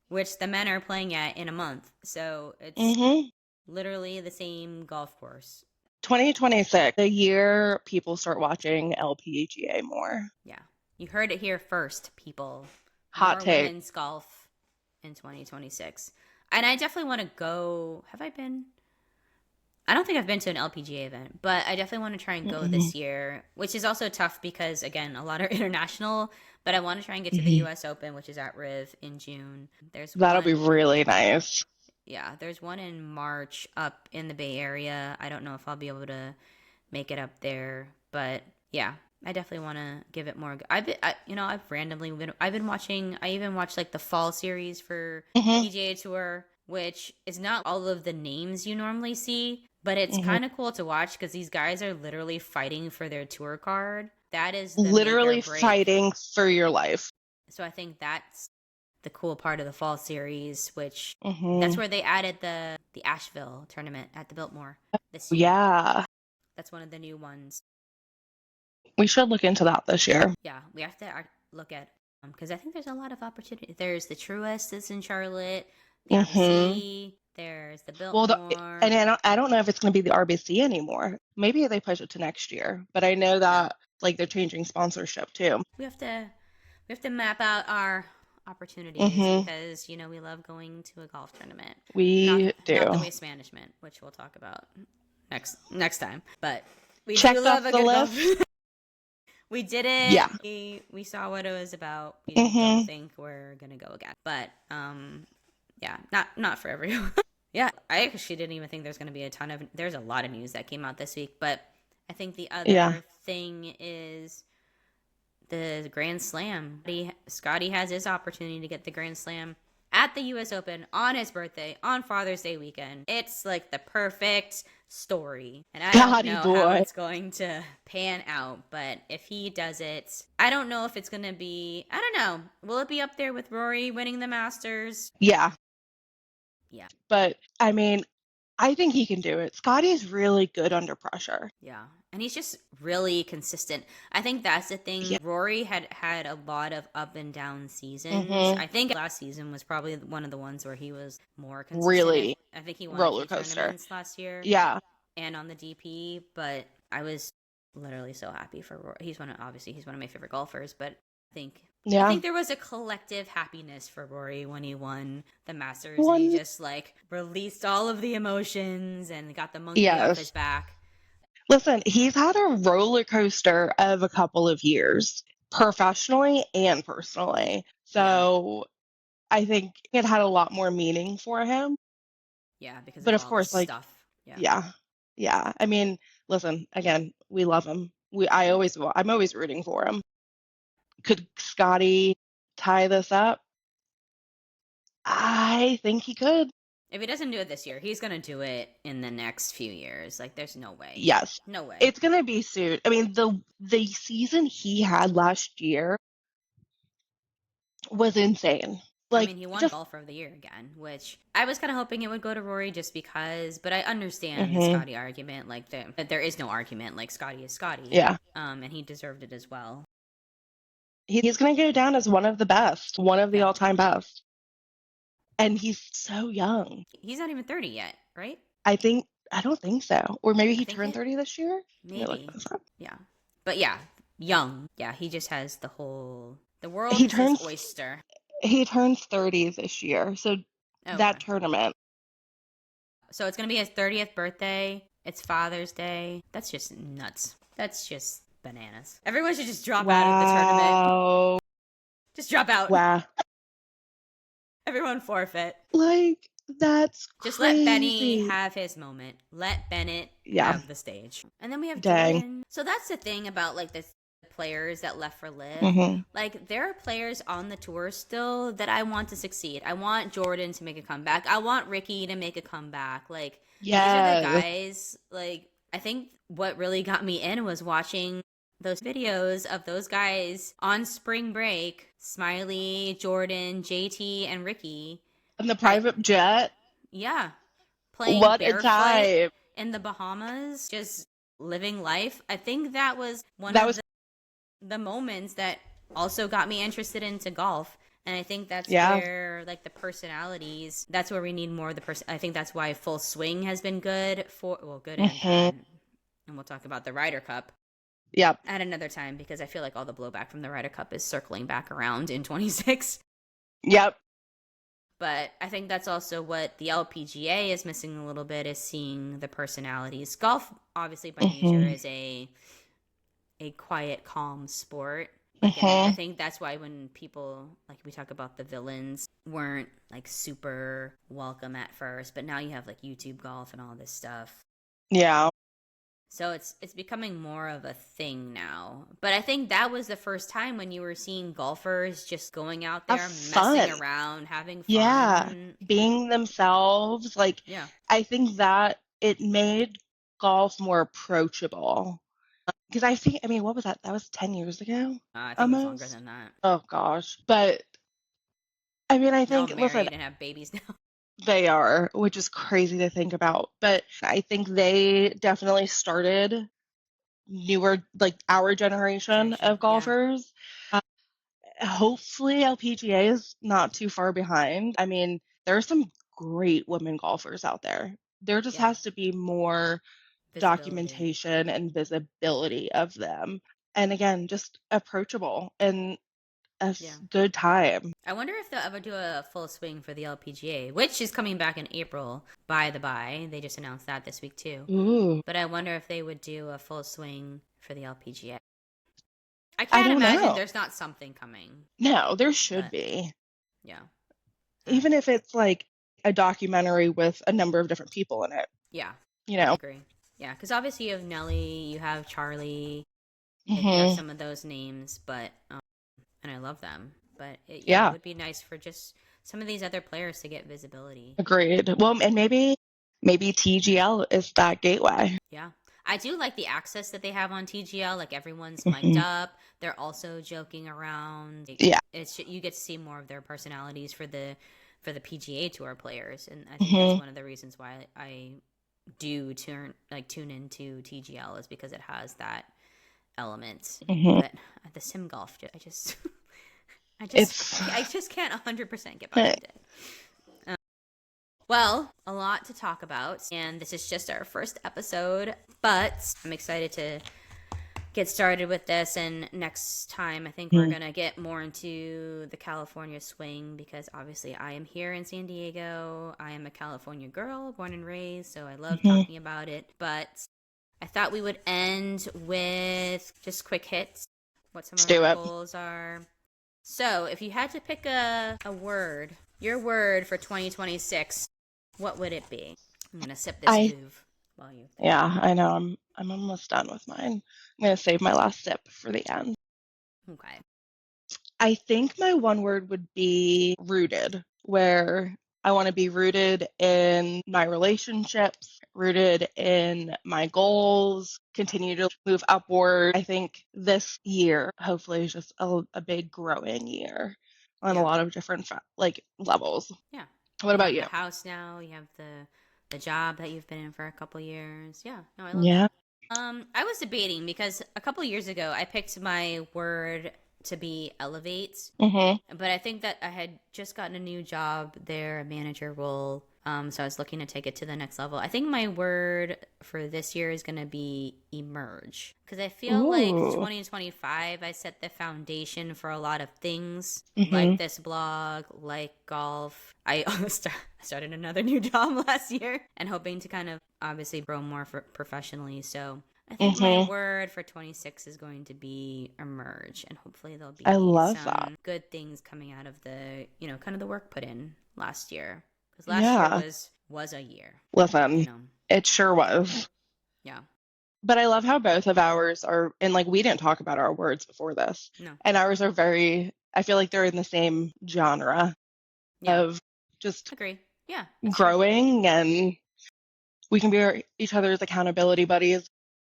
which the men are playing at in a month. So it's Mhm. literally the same golf course. 2026, the year people start watching LPGA more. Yeah. You heard it here first, people. Hot More take. women's golf in 2026. And I definitely want to go. Have I been? I don't think I've been to an LPGA event, but I definitely want to try and go Mm-mm. this year, which is also tough because, again, a lot are international. But I want to try and get to the Mhm. US Open, which is at Riv in June. There's That'll be one, really nice. yeah, there's one in March up in the Bay Area. I don't know if I'll be able to make it up there, but yeah, I definitely want to give it more. I've been watching. I even watched like the fall series for Hmm. PGA Tour, which is not all of the names you normally see, But it's Mhm. kind of cool to watch because these guys are literally fighting for their tour card. That is the make or Literally break. fighting for your life. So I think that's the cool part of the fall series, which that's Mhm. where they added the Asheville tournament at the Biltmore this year. Yeah. That's one of the new ones. We should look into that this year. Yeah, we have to look at because I think there's a lot of opportunity. There's the Truist that's in Charlotte, the Mhm. RBC. There's the Well, Biltmore. and I don't know if it's going to be the RBC anymore. Maybe they push it to next year, but I know Yeah, that like they're changing sponsorship too. we have to map out our opportunities Mhm. because we love going to a golf tournament. Not We not the do. waste management, which we'll talk about next time. But we do Checked love off a the good golf. list. We did it. Yeah. We saw what it was about. We don't Mhm. think we're gonna go again. But yeah, not for everyone. Yeah, I actually didn't even think there's gonna be there's a lot of news that came out this week, but I think the Yeah. other thing is the Grand Slam. Scotty has his opportunity to get the Grand Slam at the US Open on his birthday on Father's Day weekend. It's like the perfect story. And I don't Scotty know how boy. it's going to pan out, but if he does it, I don't know if it's going to be, I don't know. Will it be up there with Rory winning the Masters? Yeah. Yeah. But I mean, I think he can do it. Scotty's really good under pressure. Yeah. And he's just really consistent. I think that's the Yeah. thing. Rory had a lot of up and down seasons. Mhm. I think last season was probably one of the ones where he was more consistent. Really I think he won a roller few coaster. tournaments last year Yeah. and on the DP, but I was literally so happy for Rory. Obviously he's one of my favorite golfers, but I Yeah. think there was a collective happiness for Rory when he won the Masters and he One. just like released all of the emotions and got the monkey off his Yes. back. Listen, he's had a roller coaster of a couple of years, professionally and personally. Yeah. So I think it had a lot more meaning for him. Yeah, because But of of all the course, like, stuff. Yeah. yeah, yeah. I mean, listen, again, we love him. Yeah. I'm always rooting for him. Could Scotty tie this up? I think he could. If he doesn't do it this year, he's going to do it in the next few years. Like, there's no way. Yes. No way. It's gonna be soon. I mean, the season he had last year was insane. I Like, mean, he won just Golfer of the Year again, which I was kind of hoping it would go to Rory just because, but I understand the mhm, Scotty argument. Like, that there is no argument. Like, Scotty is Scotty. yeah. And he deserved it as well. He's gonna go down as one of the best, one of the Yeah. all-time best. And he's so young. He's not even 30 yet, right? I don't think so. Or maybe I he think turned 30 this year? Let me look maybe. this up. Yeah. But yeah, young. Yeah, he just has the world He is his turns oyster. he turns 30 this year. So Oh, that okay. tournament. So it's going to be his 30th birthday. It's Father's Day. That's just nuts. That's just bananas. Everyone should just drop out of the tournament. Wow. Just drop out. Wow. Everyone forfeit. Like, that's Just let Benny crazy. have his moment. Let Bennett Yeah. have the stage. And then we have Dang. Jordan. So that's the thing about like the players that left for live. Hmm. Like there are players on the tour still that I want to succeed. I want Jordan to make a comeback. I want Ricky to make a comeback. Like these are the Yes. guys. Like I think what really got me in was watching those videos of those guys on spring break. Smiley, Jordan, JT, and Ricky. And the private jet. Yeah. Playing What a barefoot time. in the Bahamas, just living life. I think that was one That of was, the moments that also got me interested into golf. And I think that's yeah. where like the personalities, that's where we need more of the person. I think that's why Full Swing has been good good and Hmm. bad. And we'll talk about the Ryder Cup Yep. at another time because I feel like all the blowback from the Ryder Cup is circling back around in 26. Yep. But I think that's also what the LPGA is missing a little bit is seeing the personalities. Golf, obviously, by nature, is a quiet, calm sport. Like, and I think that's why when people, like we talk about the villains, weren't like super welcome at first. But now you have like YouTube golf and all this stuff. Yeah. So it's becoming more of a thing now. But I think that was the first time when you were seeing golfers just going out there, messing around, having fun. Yeah. Being themselves. Like, Yeah. I think that it made golf more approachable. Because I think, I mean, what was that? That was 10 years ago, I think it was longer almost. than that. Oh gosh. But I mean, I They're all think, listen, married and have babies now. they are, which is crazy to think about. But I think they definitely started newer, like our generation Generation. of Yeah. golfers. Uh, Hopefully, LPGA is not too far behind. I mean, there are some great women golfers out there. There just Yeah. has to be more Visibility. documentation and visibility of them. And again, just approachable and a Yeah. good time. I wonder if they'll ever do a full swing for the LPGA, which is coming back in April, by the by. They just announced that this week, too. Ooh, But I wonder if they would do a full swing for the LPGA. I I can't don't imagine know. there's not something coming. No, there should But be. yeah. Uh, Even if it's like a documentary with a number of different people in it, yeah. you I know. agree. Yeah. Because obviously you have Nelly, you have Charlie, you have Hmm. some of those names, but, and I love them. But yeah, it Yeah, would be nice for just some of these other players to get visibility. agreed. Well, and maybe TGL is that gateway. Yeah. I do like the access that they have on TGL. Like everyone's mic'd Hmm. up. They're also joking around. Yeah. It's you get to see more of their personalities for the PGA Tour players, and I think that's Hmm. one of the reasons why I do tune into TGL is because it has that element. Hmm. But the sim golf, It's I just can't 100% get behind it. Well, a lot to talk about, and this is just our first episode, but I'm excited to get started with this. And next time, I think we're going to get more into the California swing because obviously I am here in San Diego. I am a California girl, born and raised, so I love Mhm. talking about it. But I thought we would end with just quick hits, what some Let's of do our it. goals are. So, if you had to pick a word, your word for 2026, what would it be? I'm gonna sip this I Vouv while you think. Yeah, I know. I'm almost done with mine. I'm gonna save my last sip for the end. Okay. I think my one word would be rooted, where I want to be rooted in my relationships, rooted in my goals, continue to move upward. I think this year, hopefully, is just a big growing year on a Yeah. lot of different like levels. Yeah. What You about have you? the house now. You have the job that you've been in for a couple years. Yeah. No, I love Yeah. that. I was debating because a couple years ago I picked my word to be elevate. Mhm. But I think that I had just gotten a new job there, a manager role. So I was looking to take it to the next level. I think my word for this year is going to be emerge. Because I feel like Ooh. 2025, I set the foundation for a lot of things like Mhm. this blog, like golf. I started another new job last year and hoping to kind of obviously grow more professionally. So I think my Mhm. word for 26 is going to be emerge, and hopefully there'll I be love that. some good things coming out of the, kind of the work put in last year. Because last year Yeah. was a year, you Listen, know. it sure was. Yeah. But I love how both of ours are, and like we didn't talk about our words before this, No. and ours are very, I feel like they're in the same genre Yeah. of just Agree. Yeah, that's true. growing, and we can be each other's accountability buddies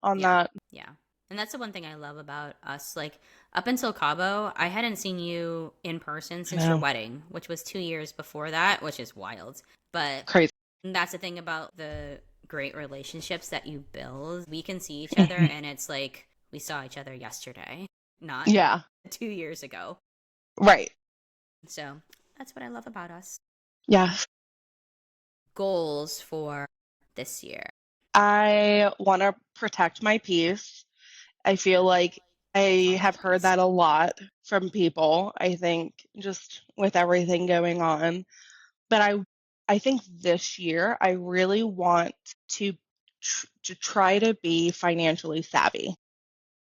on Yeah. that. Yeah. And that's the one thing I love about us. Like, up until Cabo, I hadn't seen you in person I since your know. wedding, which was 2 years before that, which is wild. But Crazy. that's the thing about the great relationships that you build. We can see each other, and it's like we saw each other yesterday, not Yeah, 2 years ago. right. So that's what I love about us. Yeah. Goals for this year. I want to protect my peace. I feel Yeah, like it's I all about have the heard peace. that a lot from people. I think just with everything going on. But I think this year I really want to to try to be financially savvy.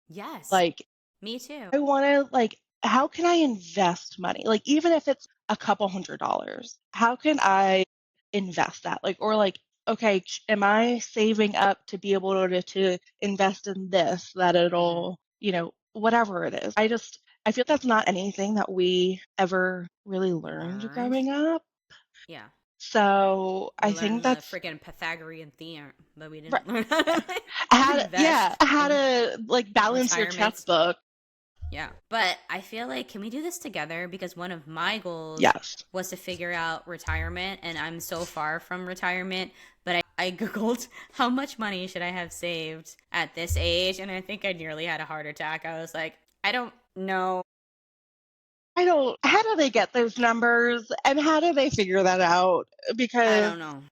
Yes, Like me too. I want to like how can I invest money? Like even if it's a couple $100s, how can I invest that? Like or like okay, am I saving up to be able to invest in this that Hmm. it'll, whatever it is. I feel that's not anything that we ever really learned Learned. growing up. Yeah. So We I learned think the that's freaking Pythagorean theorem, but we right. didn't learn how to like, Yeah, invest how in to like balance your retirement. checkbook. Yeah. But I feel like, can we do this together? Because one of my goals Yes. was to figure out retirement, and I'm so far from retirement. But I Googled how much money should I have saved at this age, and I think I nearly had a heart attack. I was like, I don't know. I don't, how do they get those numbers and how do they figure that out? I Because don't know.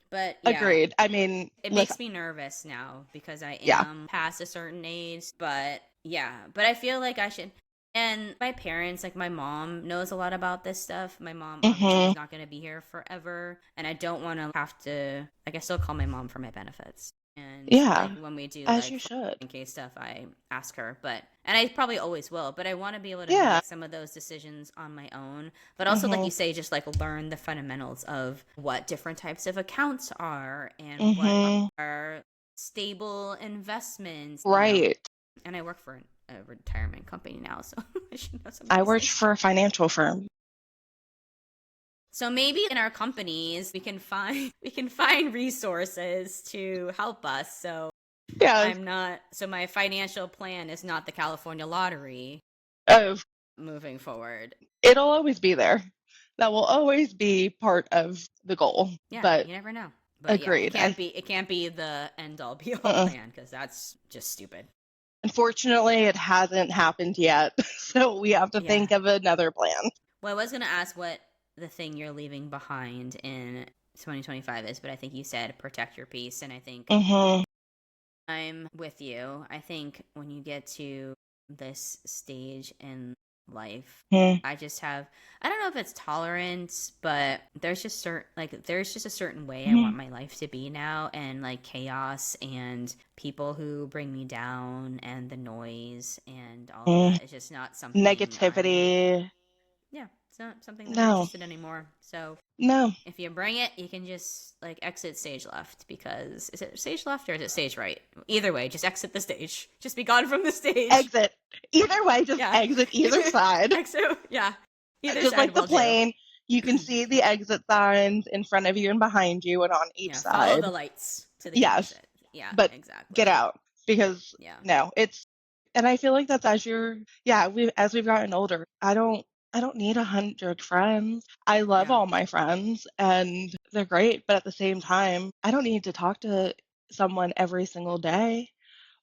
But yeah, agreed. I mean, it listen, makes me nervous now because I yeah. am past a certain age. But yeah, but I feel like I should. And my parents, like my mom, knows a lot about this stuff. My mom obviously Hmm. is not going to be here forever, and I don't want to have to. Like, I still call my mom for my benefits, and like Yeah, when we do as like you should. 401k stuff, I ask her. But and I probably always will. But I want to be able to Yeah. make some of those decisions on my own. But also, like Hmm. you say, just like learn the fundamentals of what different types of accounts are and what Hmm. are stable investments. Right. And I work for a retirement company now, so I should know some of I these worked things. for a financial firm. So maybe in our companies we can find resources to help us. So Yeah. my financial plan is not the California lottery Oh, moving forward. it'll always be there. That will always be part of the goal. Yeah, But you never know. But yeah, it agreed. can't be the end all be all Uh-uh. plan because that's just stupid. Unfortunately, it hasn't happened yet. So we have to Yeah. think of another plan. Well, I was gonna ask what the thing you're leaving behind in 2025 is, but I think you said protect your peace, and I think Hmm. I'm with you. I think when you get to this stage in life, I just have I don't know if it's tolerance, but there's just a certain way I Hmm. want my life to be now, and like chaos and people who bring me down and the noise and all of that is just not something I'm Negativity. yeah, it's not something that I'm No, interested in anymore. So no. if you bring it, you can just like exit stage left because is it stage left or is it stage right? Either way, just exit the stage. Just be gone from the stage. Exit. Either way, just Yeah. exit either side. exit. Yeah. Either Just side like the will do. plane, you can see the exit signs in front of you and behind you and on each Yeah. Follow side. the lights to the Yes, exit. Yeah. but get Exactly. out because Yeah. no, it's and I feel like that's as you're yeah, we've gotten older. I don't need 100 friends. I love Yeah. all my friends and they're great, but at the same time, I don't need to talk to someone every single day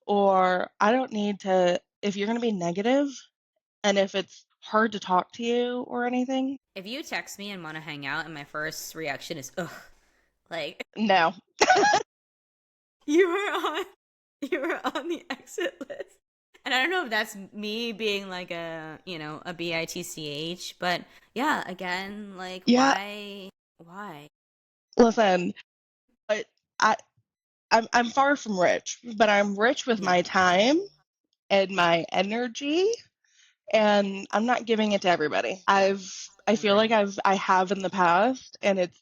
or I don't need to if you're going to be negative and if it's hard to talk to you or anything, If you text me and want to hang out, and my first reaction is ugh, like no. you were on you were on the exit list. And I don't know if that's me being like a bitch, but yeah, again, like Yeah, why? listen, but I I'm far from rich, but I'm rich with Yeah, my time and yeah, my energy and I'm not giving it to everybody. yeah. I feel like Agreed. I have in the past and it's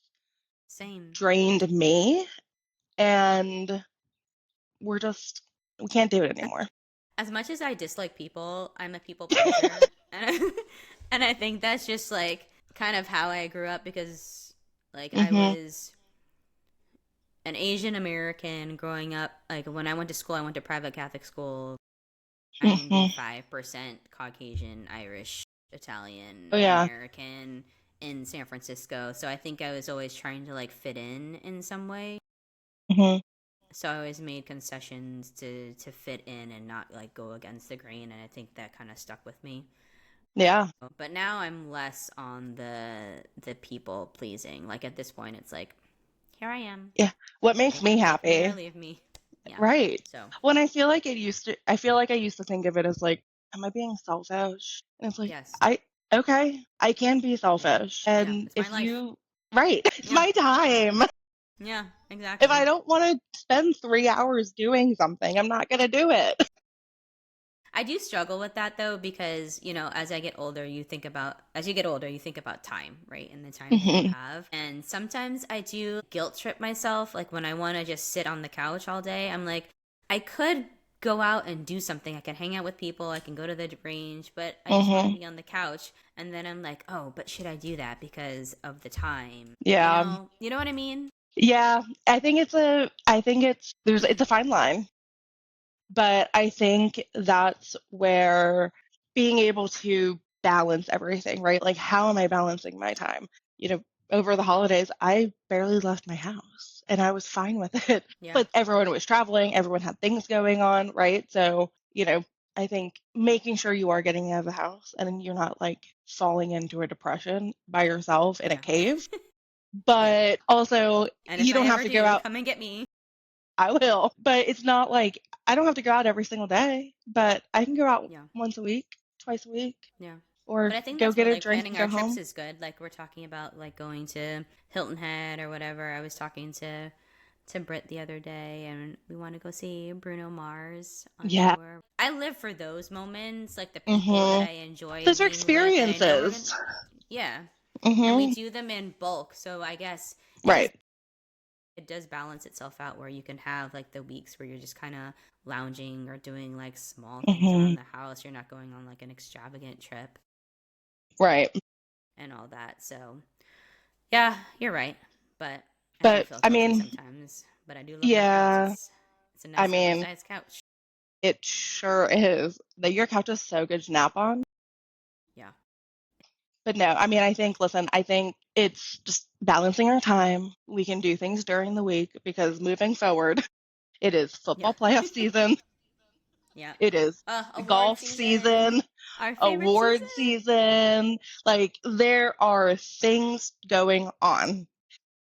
Same. drained me and we can't do it anymore. As much as I dislike people, I'm a people pleaser, and I think that's just like kind of how I grew up because like I Mhm. was an Asian American growing up. Like when I went to school, I went to private Catholic school. Mhm. 95% Caucasian, Irish, Oh Italian, yeah. American in San Francisco. So I think I was always trying to like fit in some way. Mhm. So I always made concessions to fit in and not like go against the grain, and I think that kind of stuck with me. Yeah. But now I'm less on the people pleasing. Like at this point, it's like here I am. Yeah. What makes Like me take me or happy. leave me. Yeah. Right. So When I feel like I used to think of it as like, am I being selfish? And it's like, yes. okay, I can be Yeah. selfish. Yeah. And It's my if life. you, right, it's Yeah. my time. Yeah. If I Exactly. don't want to spend 3 hours doing something, I'm not going to do it. I do struggle with that though because, as I get older, as you get older, you think about time, right? And the time that you Hmm. have. And sometimes I do guilt trip myself like when I want to just sit on the couch all day. I'm like I could go out and do something. I can hang out with people. I can go to the range, but I just want to Mhm. be on the couch. And then I'm like, oh, but should I do that because of the time? Yeah. You know what I mean? Yeah. It's a fine line, but I think that's where being able to balance everything, right? Like, how am I balancing my time? You know, over the holidays, I barely left my house and I was fine with it. Yeah. But everyone was traveling, everyone had things going on, right? So, I think making sure you are getting out of the house and you're not like falling into a depression by yourself in a Yeah. cave. Yeah. But also, And if you I don't have ever to go do, out. come and get me. I will. But it's not like I don't have to go out every single day, but I can go out Yeah. once a week, twice a week, Yeah. or But I think go that's get what a like drink planning and our go trips home. is good. Like we're talking about like going to Hilton Head or whatever. I was talking to Britt the other day, and we want to go see Bruno Mars on Yeah. tour. I live for those moments, like the people that Mhm. I enjoy Those are being with, and I know we're gonna, experiences. yeah, and we Mhm. do them in bulk. So I guess Right. it does balance itself out where you can have like the weeks where you're just kind of lounging or doing like small things around Mhm. the house. You're not going on like an extravagant trip Right. and all that. So yeah, you're right. But I do But feel I guilty mean, sometimes. But I do love my couch. yeah. It's a I nice mean, oversized couch. it sure is. Your couch is so good to nap on. Yeah. But no, I mean, I think it's just balancing our time. We can do things during the week because moving forward, it is Yeah. football playoff season. Yeah. It is Award golf season. season, Our favorite award season. season. Like, there are things going on.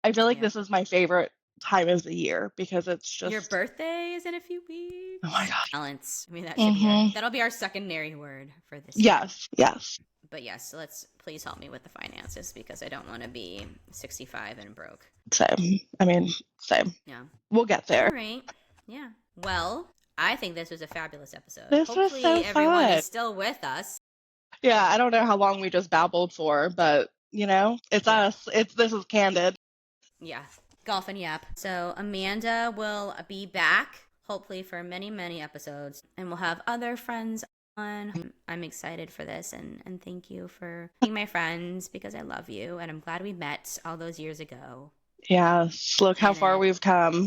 I feel like Yeah. this is my favorite time of the year because it's Your just, birthday is in a few oh my weeks. gosh. Balance. I mean, Hmm. that'll be our secondary word for this year. Yes, yes. But yes, let's please help me with the finances because I don't want to be 65 and broke. Same. I mean, same. Yeah. We'll get All there. right. Yeah. Well, I think this was a fabulous episode. This was so Hopefully, everyone fun. is still with us. Yeah, I don't know how long we just babbled for, but it's Yeah. us. This is candid. Yeah. Golf and yap. So, Amanda will be back, hopefully, for many, many episodes. And we'll have other friends on. I'm excited for this. And thank you for being my friends because I love you. And I'm glad we met all those years ago Yes, look how in far a we've come.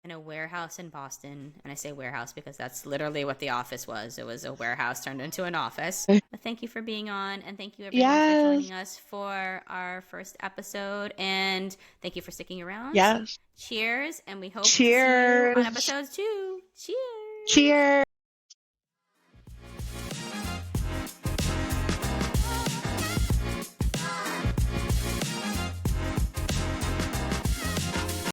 in a warehouse in Boston. And I say warehouse because that's literally what the office was. It was a warehouse turned into an office. But thank you for being on. And thank you, everyone, for Yes, joining us for our first episode. And thank you for sticking around. yes. Cheers. And we hope to see you on Cheers. episodes 2. Cheers. Cheers.